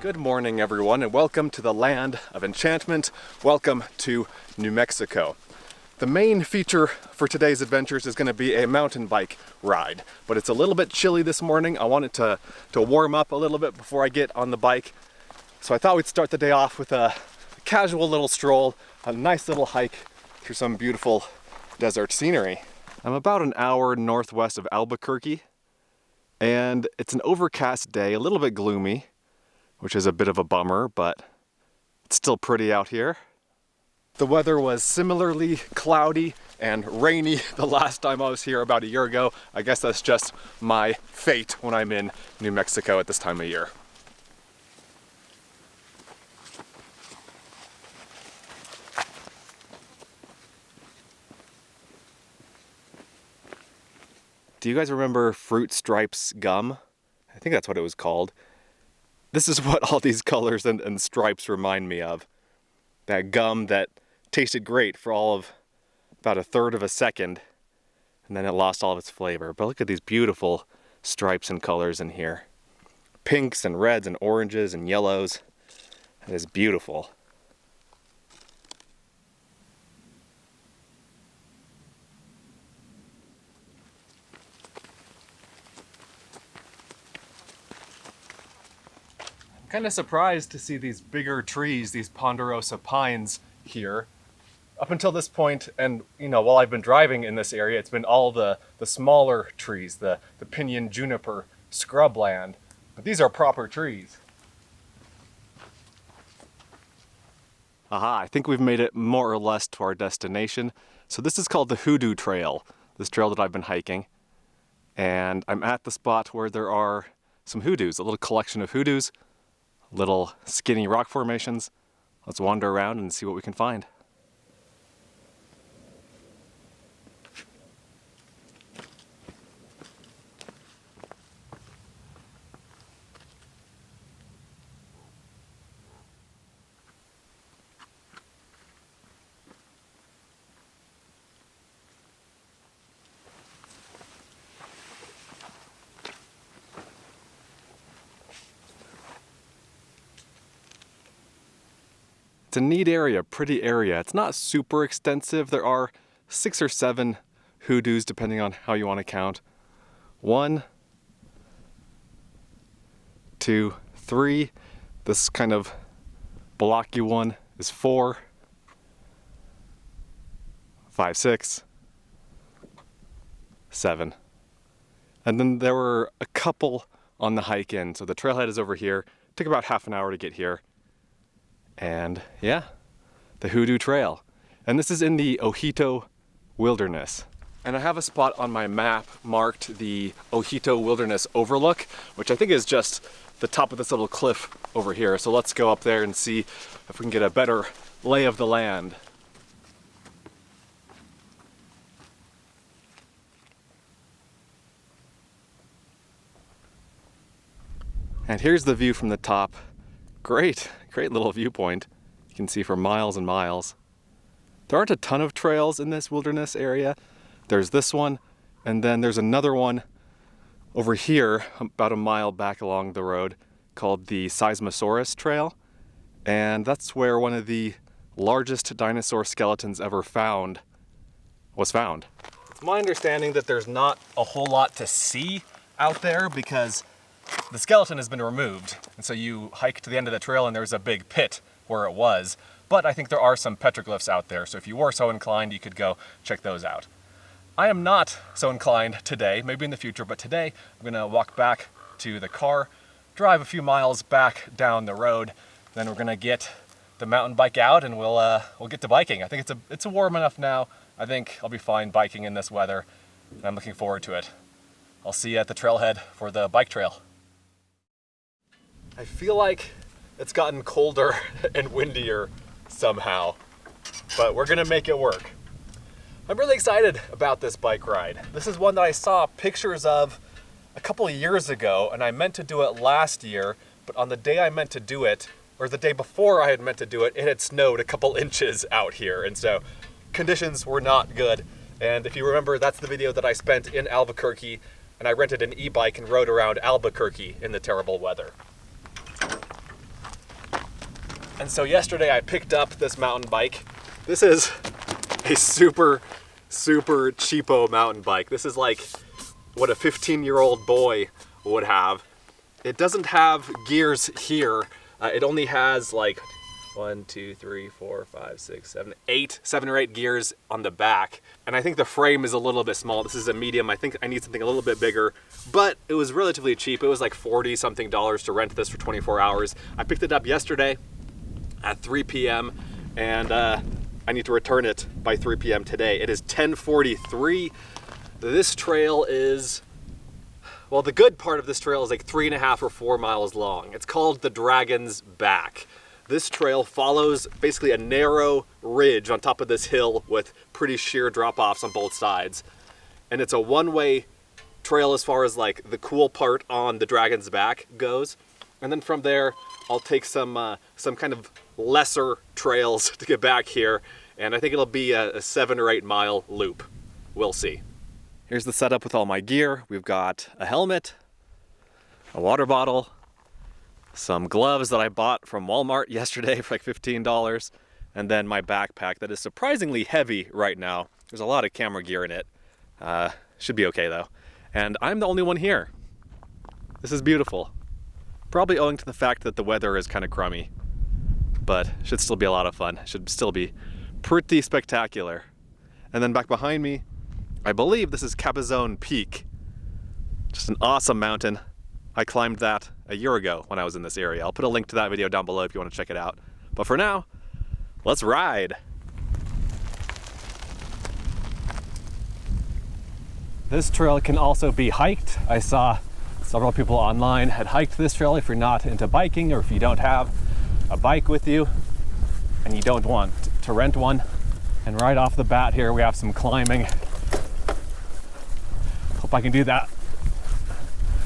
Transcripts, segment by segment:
Good morning, everyone, and welcome to the land of enchantment. Welcome to New Mexico. The main feature for today's adventures is going to be a mountain bike ride, but it's a little bit chilly this morning. I wanted to warm up a little bit before I get on the bike, so I thought we'd start the day off with a casual little stroll, a nice little hike through some beautiful desert scenery. I'm about an hour northwest of Albuquerque, and it's an overcast day, a little bit gloomy, which is a bit of a bummer, but it's still pretty out here. The weather was similarly cloudy and rainy the last time I was here about a year ago. I guess that's just my fate when I'm in New Mexico at this time of year. Do you guys remember Fruit Stripes gum? I think that's what it was called. This is what all these colors and stripes remind me of. That gum that tasted great for all of about a third of a second, and then it lost all of its flavor. But look at these beautiful stripes and colors in here. Pinks and reds and oranges and yellows. It is beautiful. Kind of surprised to see these bigger trees, these ponderosa pines here. Up until this point, and while I've been driving in this area, it's been all the smaller trees, the pinyon juniper scrubland. But these are proper trees. Aha, I think we've made it more or less to our destination. So this is called the Hoodoo Trail, this trail that I've been hiking. And I'm at the spot where there are some hoodoos, a little collection of hoodoos. Little skinny rock formations. Let's wander around and see what we can find. It's a neat area, pretty area. It's not super extensive. There are 6 or 7 hoodoos depending on how you want to count. 1, 2, 3. This kind of blocky one is 4, 5, 6, 7. And then there were a couple on the hike in. So the trailhead is over here. It took about half an hour to get here. And yeah, the Hoodoo Trail. And this is in the Ojito Wilderness. And I have a spot on my map marked the Ojito Wilderness Overlook, which I think is just the top of this little cliff over here. So let's go up there and see if we can get a better lay of the land. And here's the view from the top. Great little viewpoint. You can see for miles and miles. There aren't a ton of trails in this wilderness area. There's this one, and then there's another one over here, about a mile back along the road, called the Seismosaurus Trail. And that's where one of the largest dinosaur skeletons ever found was found. It's my understanding that there's not a whole lot to see out there because the skeleton has been removed, and so you hike to the end of the trail and there's a big pit where it was. But I think there are some petroglyphs out there, so if you were so inclined, you could go check those out. I am not so inclined today, maybe in the future, but today I'm gonna walk back to the car, drive a few miles back down the road, then we're gonna get the mountain bike out and we'll get to biking. I think it's warm enough now. I think I'll be fine biking in this weather, and I'm looking forward to it. I'll see you at the trailhead for the bike trail. I feel like it's gotten colder and windier somehow, but we're gonna make it work. I'm really excited about this bike ride. This is one that I saw pictures of a couple of years ago, and I meant to do it last year, but on the day I meant to do it, or the day before I had meant to do it, it had snowed a couple inches out here, and so conditions were not good. And if you remember, that's the video that I spent in Albuquerque, and I rented an e-bike and rode around Albuquerque in the terrible weather. And so yesterday I picked up this mountain bike. This is a super cheapo mountain bike. This is like what a 15-year-old boy would have. It doesn't have gears here. It only has like 7 or 8 gears on the back. And I think the frame is a little bit small. This is a medium. I think I need something a little bit bigger, but it was relatively cheap. It was like $40 something to rent this for 24 hours. I picked it up yesterday at 3 p.m. and I need to return it by 3 p.m. today. It is 10:43. This trail is, well, the good part of this trail is like 3.5 or 4 miles long. It's called the Dragon's Back. This trail follows basically a narrow ridge on top of this hill with pretty sheer drop-offs on both sides. And it's a one-way trail as far as like the cool part on the Dragon's Back goes. And then from there, I'll take some kind of lesser trails to get back here. And I think it'll be a 7 or 8 mile loop. We'll see. Here's the setup with all my gear. We've got a helmet, a water bottle, some gloves that I bought from Walmart yesterday for like $15, and then my backpack that is surprisingly heavy right now. There's a lot of camera gear in it. Should be okay though. And I'm the only one here. This is beautiful. Probably owing to the fact that the weather is kind of crummy, but should still be a lot of fun. Should still be pretty spectacular. And then back behind me, I believe this is Cabazon Peak. Just an awesome mountain. I climbed that a year ago when I was in this area. I'll put a link to that video down below if you want to check it out. But for now, let's ride. This trail can also be hiked. I saw several people online had hiked this trail. If you're not into biking, or if you don't have a bike with you and you don't want to rent one. And right off the bat here, we have some climbing. Hope I can do that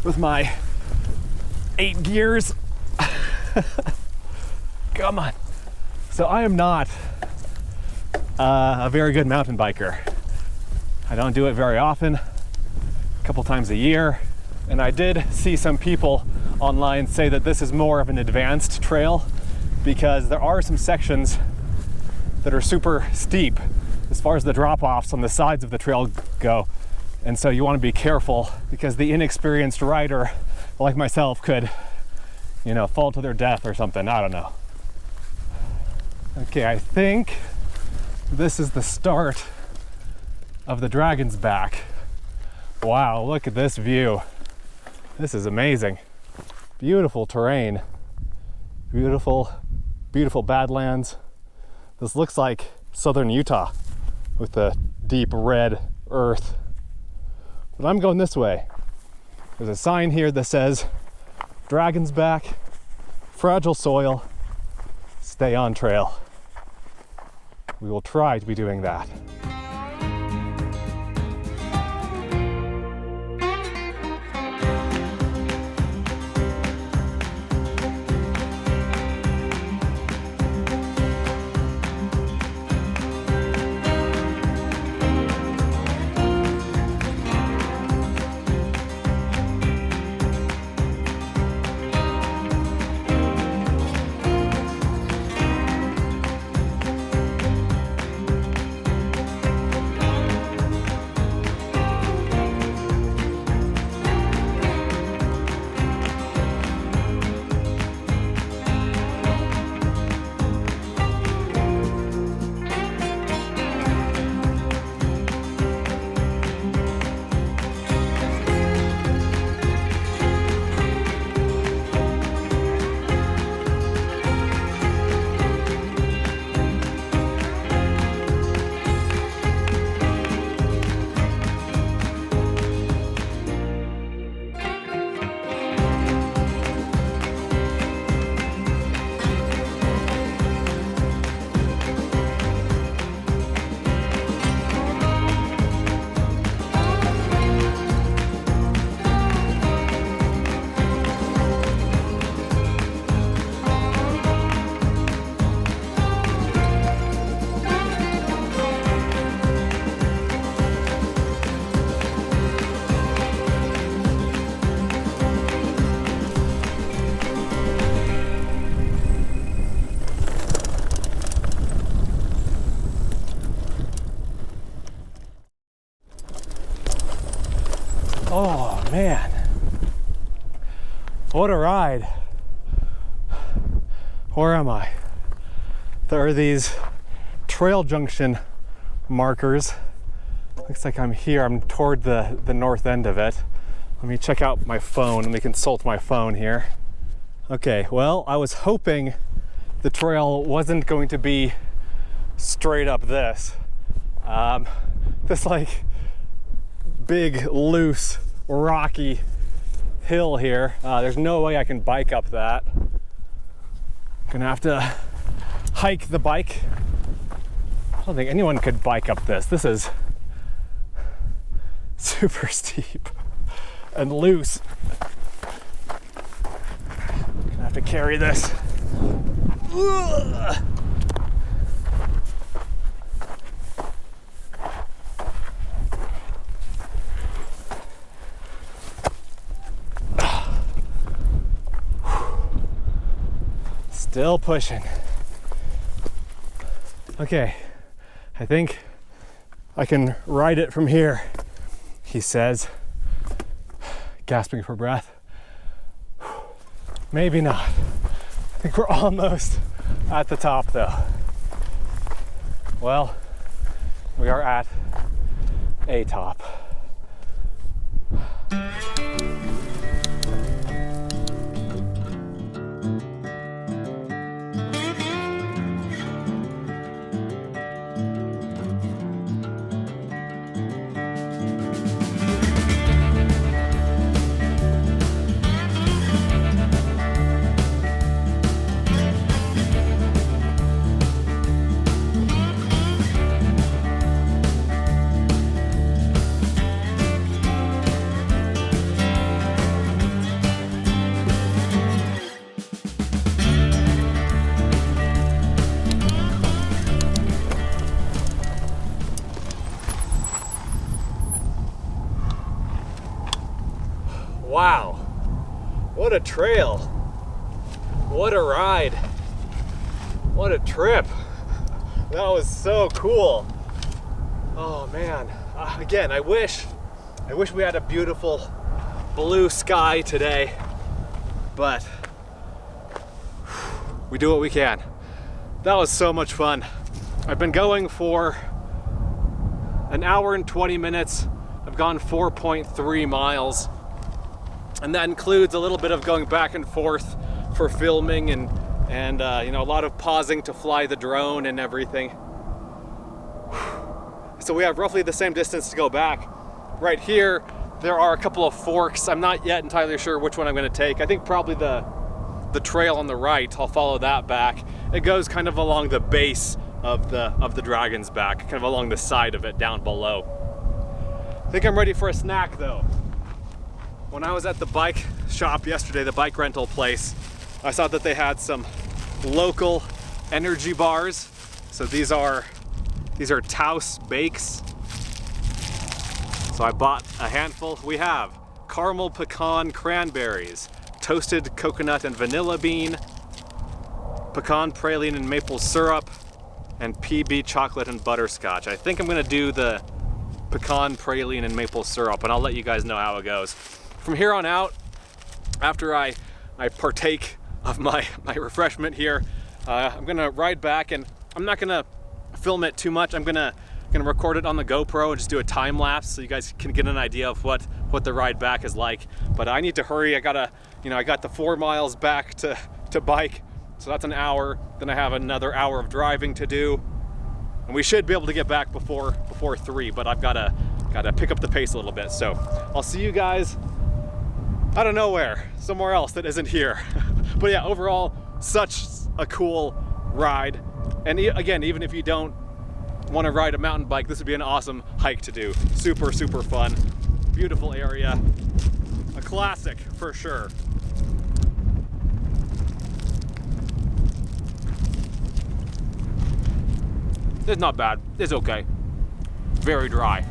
with my 8 gears. Come on. So I am not a very good mountain biker. I don't do it very often, a couple times a year. And I did see some people online say that this is more of an advanced trail because there are some sections that are super steep as far as the drop-offs on the sides of the trail go. And so you want to be careful because the inexperienced rider like myself could, fall to their death or something. I don't know. Okay, I think this is the start of the Dragon's Back. Wow, look at this view. This is amazing. Beautiful terrain. Beautiful badlands. This looks like southern Utah with the deep red earth. But I'm going this way. There's a sign here that says Dragon's Back, fragile soil, stay on trail. We will try to be doing that. Where am I? There are these trail junction markers. Looks like I'm here. I'm toward the north end of it. Let me check out my phone. Let me consult my phone here. Okay, well, I was hoping the trail wasn't going to be straight up this. This like big, loose, rocky hill here. There's no way I can bike up that. Gonna have to hike the bike. I don't think anyone could bike up this. This is super steep and loose. Gonna have to carry this. Ugh. Still pushing. Okay, I think I can ride it from here, he says, gasping for breath. Maybe not. I think we're almost at the top though. Well, we are at a top. Wow, what a trail, what a ride, what a trip. That was so cool. Oh man, again, I wish we had a beautiful blue sky today, but we do what we can. That was so much fun. I've been going for an hour and 20 minutes. I've gone 4.3 miles. And that includes a little bit of going back and forth for filming and you know, a lot of pausing to fly the drone and everything. So we have roughly the same distance to go back. Right here, there are a couple of forks. I'm not yet entirely sure which one I'm going to take. I think probably the trail on the right. I'll follow that back. It goes kind of along the base of the dragon's back, kind of along the side of it down below. I think I'm ready for a snack though. When I was at the bike shop yesterday, the bike rental place, I saw that they had some local energy bars. So these are Taos Bakes. So I bought a handful. We have caramel pecan cranberries, toasted coconut and vanilla bean, pecan praline and maple syrup, and PB chocolate and butterscotch. I think I'm gonna do the pecan praline and maple syrup, and I'll let you guys know how it goes. From here on out, after I partake of my refreshment here, I'm gonna ride back, and I'm not gonna film it too much. I'm gonna record it on the GoPro and just do a time lapse so you guys can get an idea of what the ride back is like. But I need to hurry. I got the 4 miles back to bike, so that's an hour. Then I have another hour of driving to do, and we should be able to get back before 3. But I've gotta pick up the pace a little bit. So I'll see you guys out of nowhere, somewhere else that isn't here. But yeah, overall, such a cool ride. And again, even if you don't want to ride a mountain bike, this would be an awesome hike to do. Super, super fun. Beautiful area. A classic for sure. It's not bad. It's okay. Very dry.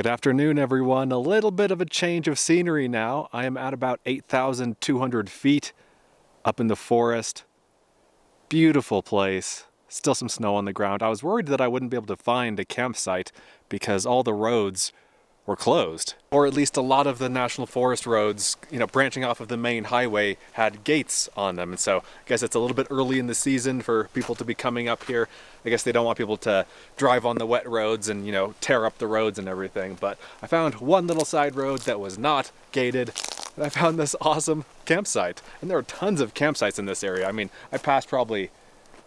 Good afternoon, everyone. A little bit of a change of scenery now. I am at about 8,200 feet up in the forest. Beautiful place. Still some snow on the ground. I was worried that I wouldn't be able to find a campsite because all the roads were closed. Or at least a lot of the National Forest roads, branching off of the main highway had gates on them. And so I guess it's a little bit early in the season for people to be coming up here. I guess they don't want people to drive on the wet roads and, tear up the roads and everything. But I found one little side road that was not gated. And I found this awesome campsite. And there are tons of campsites in this area. I mean, I passed probably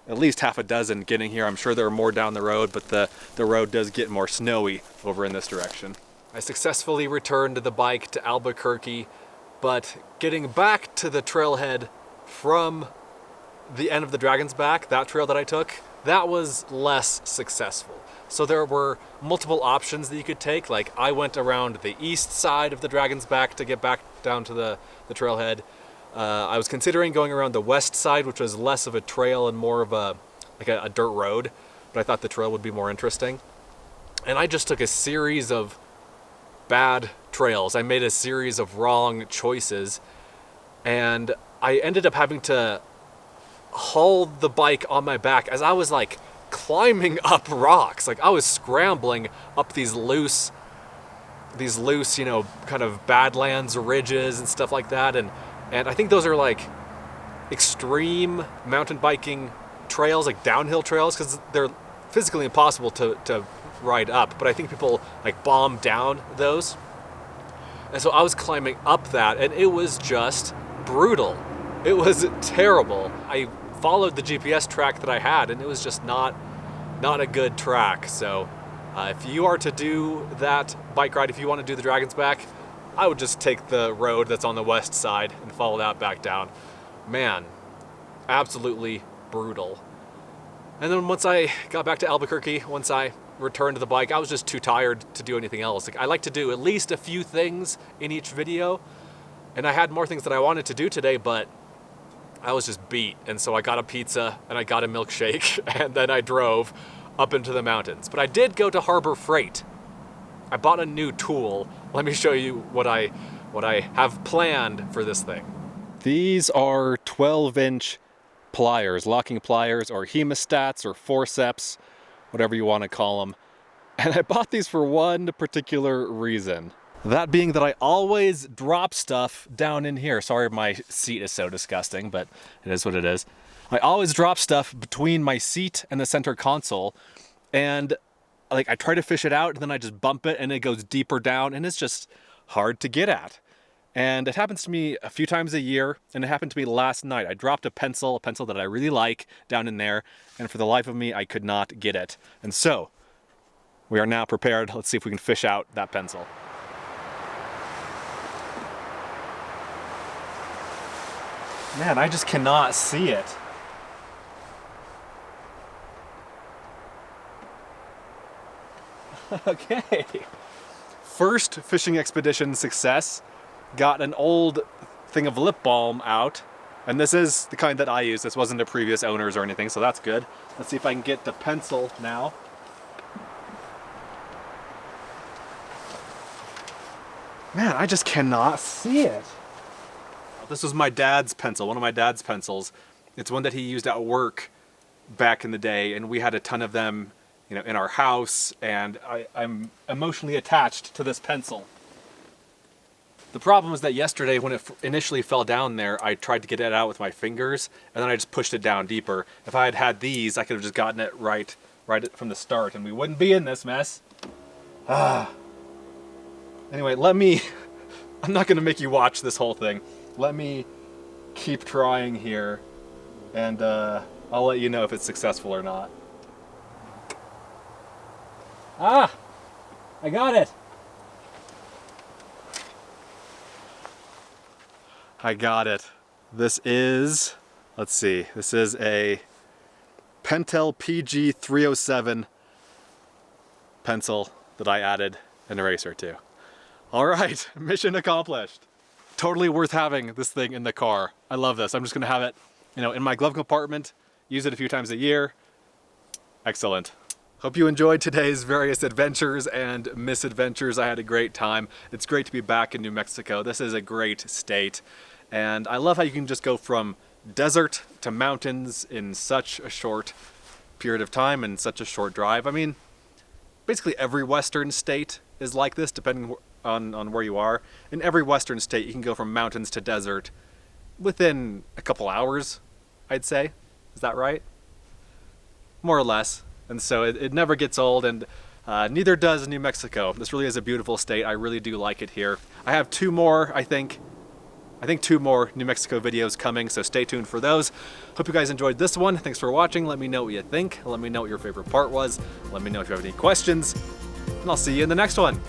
at least half a dozen getting here. I'm sure there are more down the road, but the road does get more snowy over in this direction. I successfully returned the bike to Albuquerque, but getting back to the trailhead from the end of the Dragon's Back, that trail that I took, that was less successful. So there were multiple options that you could take. Like I went around the east side of the Dragon's Back to get back down to the trailhead. I was considering going around the west side, which was less of a trail and more of a dirt road, but I thought the trail would be more interesting. And I just took a series of bad trails. I made a series of wrong choices, and I ended up having to haul the bike on my back as I was like climbing up rocks. Like I was scrambling up these loose, kind of badlands ridges and stuff like that. And I think those are like extreme mountain biking trails, like downhill trails, because they're physically impossible to ride up. But I think people like bomb down those. And so I was climbing up that, and it was just brutal. It was terrible. I followed the GPS track that I had, and it was just not a good track. So if you are to do that bike ride, if you want to do the Dragon's Back, I would just take the road that's on the west side and follow that back down. Man, absolutely brutal. And then once I got back to Albuquerque, once I returned to the bike, I was just too tired to do anything else. Like I like to do at least a few things in each video, and I had more things that I wanted to do today, but I was just beat. And so I got a pizza and I got a milkshake and then I drove up into the mountains. But I did go to Harbor Freight. I bought a new tool. Let me show you what I have planned for this thing. These are 12-inch pliers, locking pliers, or hemostats, or forceps, whatever you want to call them. And I bought these for one particular reason. That being that I always drop stuff down in here. Sorry my seat is so disgusting, but it is what it is. I always drop stuff between my seat and the center console, and like I try to fish it out, and then I just bump it and it goes deeper down, and it's just hard to get at. And it happens to me a few times a year, and it happened to me last night. I dropped a pencil that I really like down in there, and for the life of me, I could not get it. And so, we are now prepared. Let's see if we can fish out that pencil. Man, I just cannot see it. Okay. First fishing expedition success. Got an old thing of lip balm out, and this is the kind that I use. This wasn't a previous owner's or anything, so that's good. Let's see if I can get the pencil now. Man, I just cannot see it. This was my dad's pencil, one of my dad's pencils. It's one that he used at work back in the day, and we had a ton of them, in our house, and I'm emotionally attached to this pencil. The problem was that yesterday, when it initially fell down there, I tried to get it out with my fingers, and then I just pushed it down deeper. If I had had these, I could have just gotten it right from the start, and we wouldn't be in this mess. Anyway, I'm not going to make you watch this whole thing. Let me keep trying here, and I'll let you know if it's successful or not. I got it! I got it. This is, let's see, this is a Pentel PG307 pencil that I added an eraser to. All right, mission accomplished. Totally worth having this thing in the car. I love this. I'm just gonna have it, in my glove compartment, use it a few times a year. Excellent. Hope you enjoyed today's various adventures and misadventures. I had a great time. It's great to be back in New Mexico. This is a great state. And I love how you can just go from desert to mountains in such a short period of time and such a short drive. I mean, basically every western state is like this, depending on where you are. In every western state, you can go from mountains to desert within a couple hours, I'd say. Is that right? More or less. And so it never gets old, and neither does New Mexico. This really is a beautiful state. I really do like it here. I have two more, I think 2 more New Mexico videos coming, so stay tuned for those. Hope you guys enjoyed this one. Thanks for watching. Let me know what you think. Let me know what your favorite part was. Let me know if you have any questions, and I'll see you in the next one.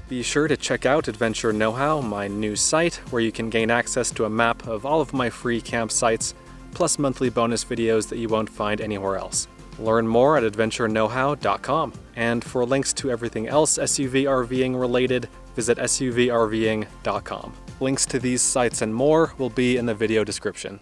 Be sure to check out Adventure Know-How, my new site, where you can gain access to a map of all of my free campsites, plus monthly bonus videos that you won't find anywhere else. Learn more at adventureknowhow.com. And for links to everything else SUV RVing related, visit suvrving.com. Links to these sites and more will be in the video description.